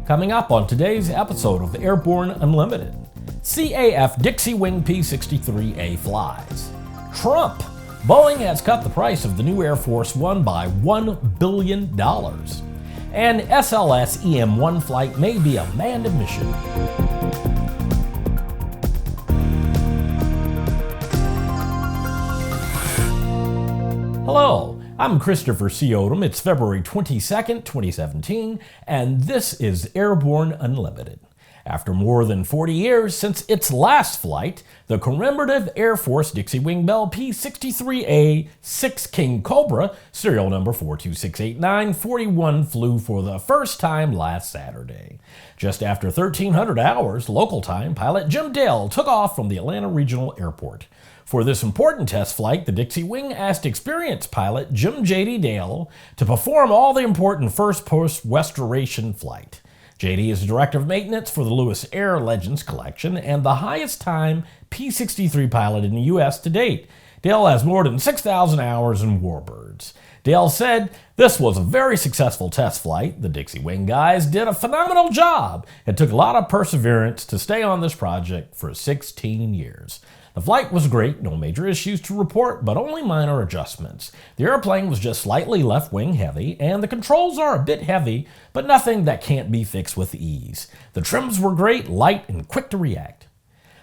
Coming up on today's episode of Airborne Unlimited, CAF Dixie Wing P-63A flies. Trump. Boeing has cut the price of the new Air Force One by $1 billion. And SLS EM-1 flight may be a manned mission. Hello, I'm Christopher C. Odom. It's February 22nd, 2017, and this is Airborne Unlimited. After more than 40 years since its last flight, the Commemorative Air Force Dixie Wing Bell P-63A 6 Kingcobra, serial number 4268941, flew for the first time last Saturday. Just after 1,300 hours, local time, pilot Jim Dale took off from the Atlanta Regional Airport. For this important test flight, the Dixie Wing asked experienced pilot Jim J.D. Dale to perform all the important first post-restoration flight. J.D. is Director of Maintenance for the Lewis Air Legends Collection and the highest time P-63 pilot in the U.S. to date. Dale has more than 6,000 hours in Warbirds. Dale said, "This was a very successful test flight. The Dixie Wing guys did a phenomenal job. It took a lot of perseverance to stay on this project for 16 years. The flight was great, no major issues to report, but only minor adjustments. The airplane was just slightly left wing heavy, and the controls are a bit heavy, but nothing that can't be fixed with ease. The trims were great, light, and quick to react."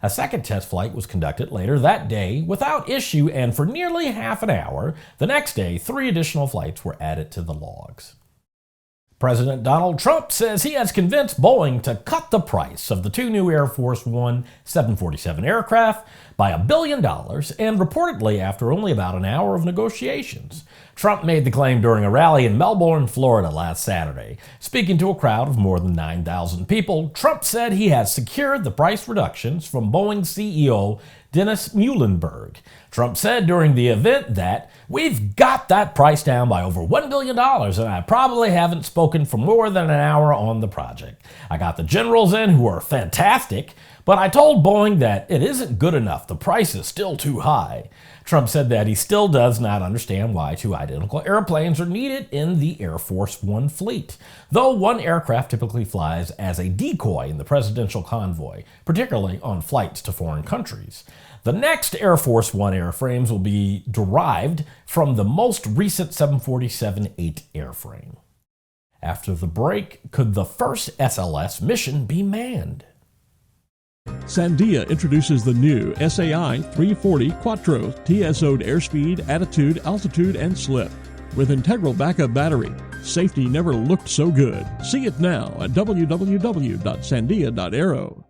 A second test flight was conducted later that day without issue, and for nearly half an hour, the next day, 3 additional flights were added to the logs. President Donald Trump says he has convinced Boeing to cut the price of the 2 new Air Force One 747 aircraft by $1 billion, and reportedly after only about an hour of negotiations. Trump made the claim during a rally in Melbourne, Florida last Saturday. Speaking to a crowd of more than 9,000 people, Trump said he has secured the price reductions from Boeing CEO Dennis Muilenburg. Trump said during the event that, "We've got that price down by over $1 billion, and I probably haven't spoken for more than an hour on the project. I got the generals in who are fantastic, but I told Boeing that it isn't good enough. The price is still too high." Trump said that he still does not understand why 2 identical airplanes are needed in the Air Force One fleet, though one aircraft typically flies as a decoy in the presidential convoy, particularly on flights to foreign countries. The next Air Force One airframes will be derived from the most recent 747-8 airframe. After the break, could the first SLS mission be manned? Sandia introduces the new SAI 340 Quattro TSO'd airspeed, attitude, altitude, and slip. With integral backup battery, safety never looked so good. See it now at www.sandia.aero.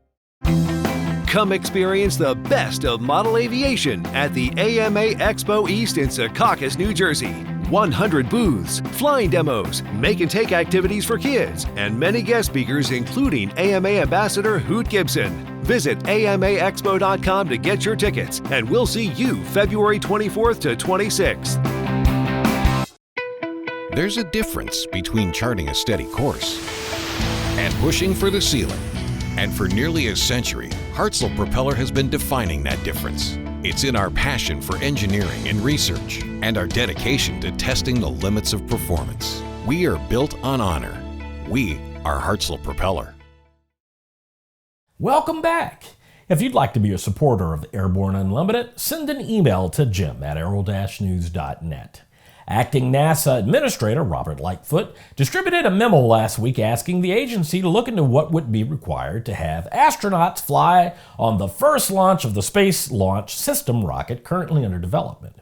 Come experience the best of model aviation at the AMA Expo East in Secaucus, New Jersey. 100 booths, flying demos, make and take activities for kids, and many guest speakers including AMA Ambassador Hoot Gibson. Visit amaexpo.com to get your tickets, and we'll see you February 24th to 26th. There's a difference between charting a steady course and pushing for the ceiling. And for nearly a century, Hartzell Propeller has been defining that difference. It's in our passion for engineering and research and our dedication to testing the limits of performance. We are built on honor. We are Hartzell Propeller. Welcome back. If you'd like to be a supporter of Airborne Unlimited, send an email to jim@aero-news.net. Acting NASA Administrator Robert Lightfoot distributed a memo last week asking the agency to look into what would be required to have astronauts fly on the first launch of the Space Launch System rocket currently under development.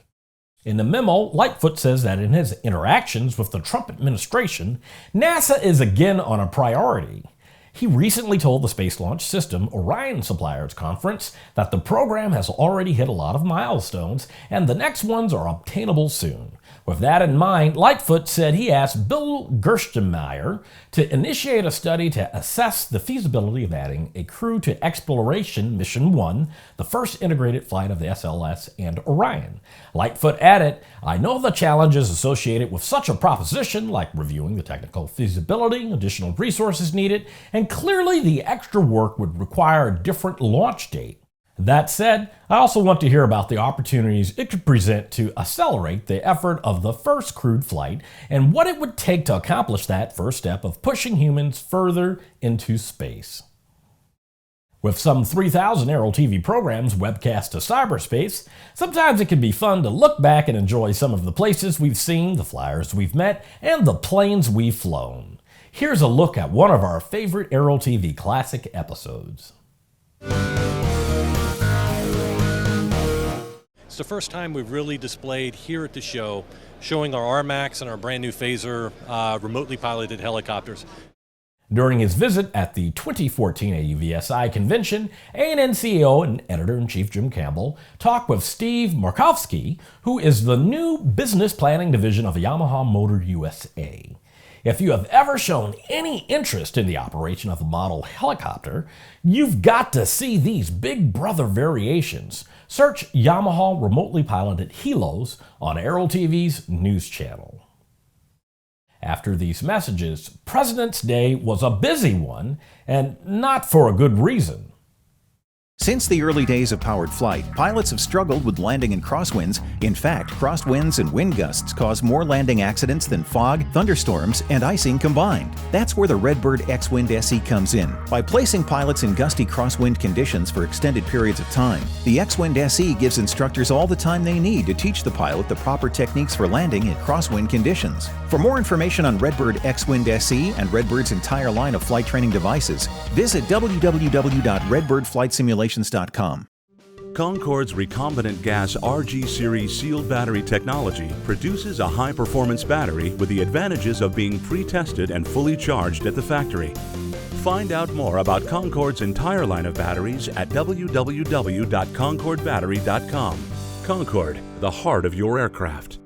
In the memo, Lightfoot says that in his interactions with the Trump administration, NASA is again on a priority. He recently told the Space Launch System Orion Suppliers Conference that the program has already hit a lot of milestones and the next ones are obtainable soon. With that in mind, Lightfoot said he asked Bill Gerstenmaier to initiate a study to assess the feasibility of adding a crew to Exploration Mission 1, the first integrated flight of the SLS and Orion. Lightfoot added, "I know the challenges associated with such a proposition, like reviewing the technical feasibility, additional resources needed, and clearly the extra work would require a different launch date. That said, I also want to hear about the opportunities it could present to accelerate the effort of the first crewed flight and what it would take to accomplish that first step of pushing humans further into space. With some 3,000 Aero-TV programs webcast to cyberspace, sometimes it can be fun to look back and enjoy some of the places we've seen, the flyers we've met, and the planes we've flown. Here's a look at one of our favorite Aero-TV classic episodes. It's the first time we've really displayed here at the show, showing our RMAX and our brand new phaser remotely piloted helicopters. During his visit at the 2014 AUVSI convention, A&N CEO and Editor-in-Chief Jim Campbell talked with Steve Markovsky, who is the new business planning division of Yamaha Motor USA. If you have ever shown any interest in the operation of a model helicopter, you've got to see these Big Brother variations. Search Yamaha Remotely Piloted Helos on Aero-TV's news channel. After these messages, President's Day was a busy one, and not for a good reason. Since the early days of powered flight, pilots have struggled with landing in crosswinds. In fact, crosswinds and wind gusts cause more landing accidents than fog, thunderstorms, and icing combined. That's where the Redbird X-Wind SE comes in. By placing pilots in gusty crosswind conditions for extended periods of time, the X-Wind SE gives instructors all the time they need to teach the pilot the proper techniques for landing in crosswind conditions. For more information on Redbird X-Wind SE and Redbird's entire line of flight training devices, visit www.redbirdflightsimulation.com. Concorde's recombinant gas RG series sealed battery technology produces a high-performance battery with the advantages of being pre-tested and fully charged at the factory. Find out more about Concorde's entire line of batteries at www.concordebattery.com. Concorde, the heart of your aircraft.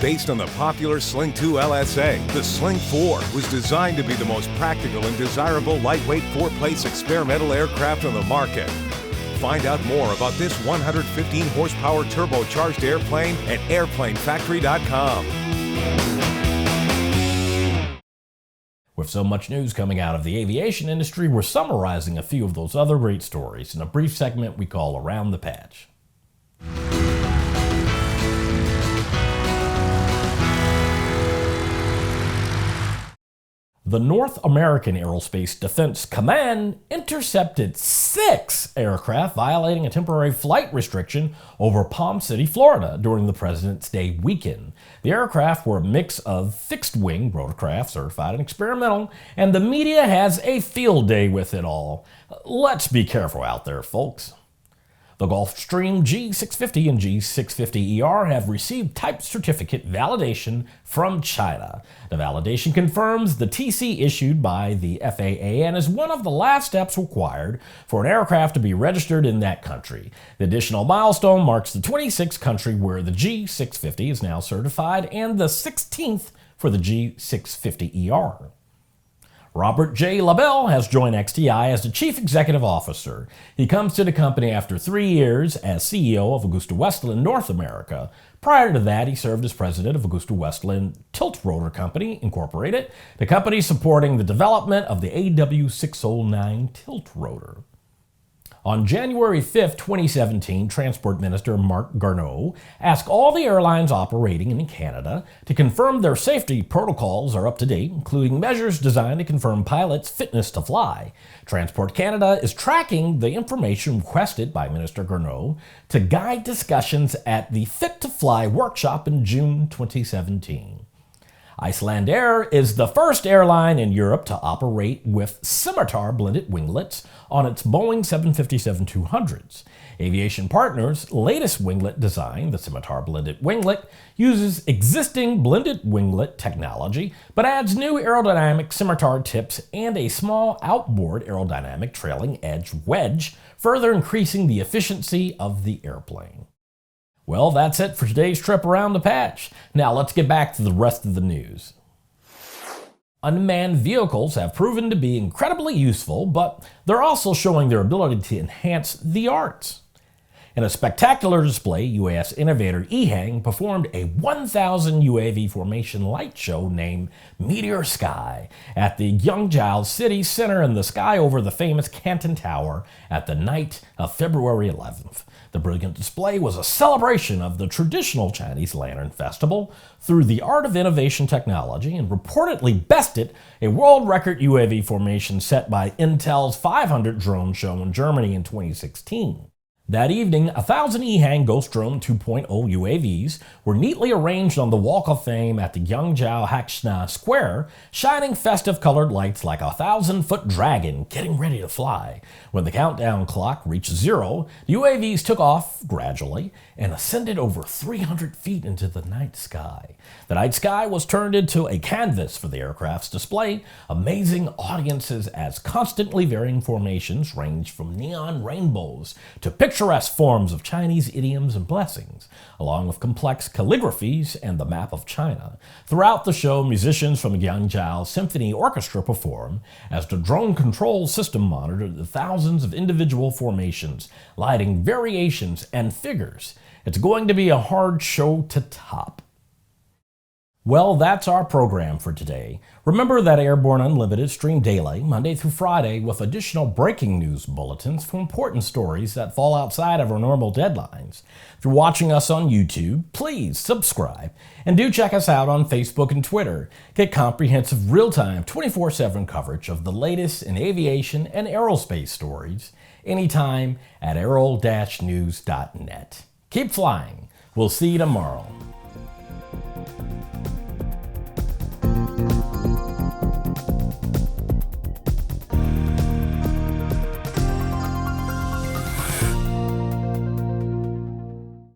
Based on the popular Sling 2 LSA, the Sling 4 was designed to be the most practical and desirable lightweight four-place experimental aircraft on the market. Find out more about this 115 horsepower turbocharged airplane at airplanefactory.com. With so much news coming out of the aviation industry, we're summarizing a few of those other great stories in a brief segment we call Around the Patch. The North American Aerospace Defense Command intercepted 6 aircraft violating a temporary flight restriction over Palm City, Florida during the President's Day weekend. The aircraft were a mix of fixed-wing rotorcraft, certified and experimental, and the media has a field day with it all. Let's be careful out there, folks. The Gulfstream G650 and G650ER have received type certificate validation from China. The validation confirms the TC issued by the FAA and is one of the last steps required for an aircraft to be registered in that country. The additional milestone marks the 26th country where the G650 is now certified and the 16th for the G650ER. Robert J. LaBelle has joined XTI as the Chief Executive Officer. He comes to the company after 3 years as CEO of AgustaWestland North America. Prior to that, he served as president of AgustaWestland Tilt Rotor Company, Incorporated, the company supporting the development of the AW609 tilt rotor. On January 5, 2017, Transport Minister Marc Garneau asked all the airlines operating in Canada to confirm their safety protocols are up to date, including measures designed to confirm pilots' fitness to fly. Transport Canada is tracking the information requested by Minister Garneau to guide discussions at the Fit to Fly workshop in June 2017. Icelandair is the first airline in Europe to operate with Scimitar blended winglets on its Boeing 757-200s. Aviation Partners' latest winglet design, the Scimitar blended winglet, uses existing blended winglet technology but adds new aerodynamic Scimitar tips and a small outboard aerodynamic trailing edge wedge, further increasing the efficiency of the airplane. Well, that's it for today's trip around the patch. Now let's get back to the rest of the news. Unmanned vehicles have proven to be incredibly useful, but they're also showing their ability to enhance the arts. In a spectacular display, U.S. innovator EHang performed a 1,000 UAV formation light show named Meteor Sky at the Yangzhou City Center in the sky over the famous Canton Tower at the night of February 11th. The brilliant display was a celebration of the traditional Chinese Lantern Festival through the art of innovation technology and reportedly bested a world record UAV formation set by Intel's 500 drone show in Germany in 2016. That evening, 1,000 EHang Gulfstream 2.0 UAVs were neatly arranged on the Walk of Fame at the Yangzhou Haxina Square, shining festive colored lights like a 1,000-foot dragon getting ready to fly. When the countdown clock reached 0, the UAVs took off gradually and ascended over 300 feet into the night sky. The night sky was turned into a canvas for the aircraft's display, amazing audiences as constantly varying formations ranged from neon rainbows to picturesque forms of Chinese idioms and blessings, along with complex calligraphies and the map of China. Throughout the show, musicians from the Yangzhou Symphony Orchestra performed as the drone control system monitored the thousands of individual formations, lighting variations and figures. It's going to be a hard show to top. Well, that's our program for today. Remember that Airborne Unlimited stream daily, Monday through Friday, with additional breaking news bulletins for important stories that fall outside of our normal deadlines. If you're watching us on YouTube, please subscribe. And do check us out on Facebook and Twitter. Get comprehensive, real-time, 24/7 coverage of the latest in aviation and aerospace stories anytime at aero-news.net. Keep flying. We'll see you tomorrow.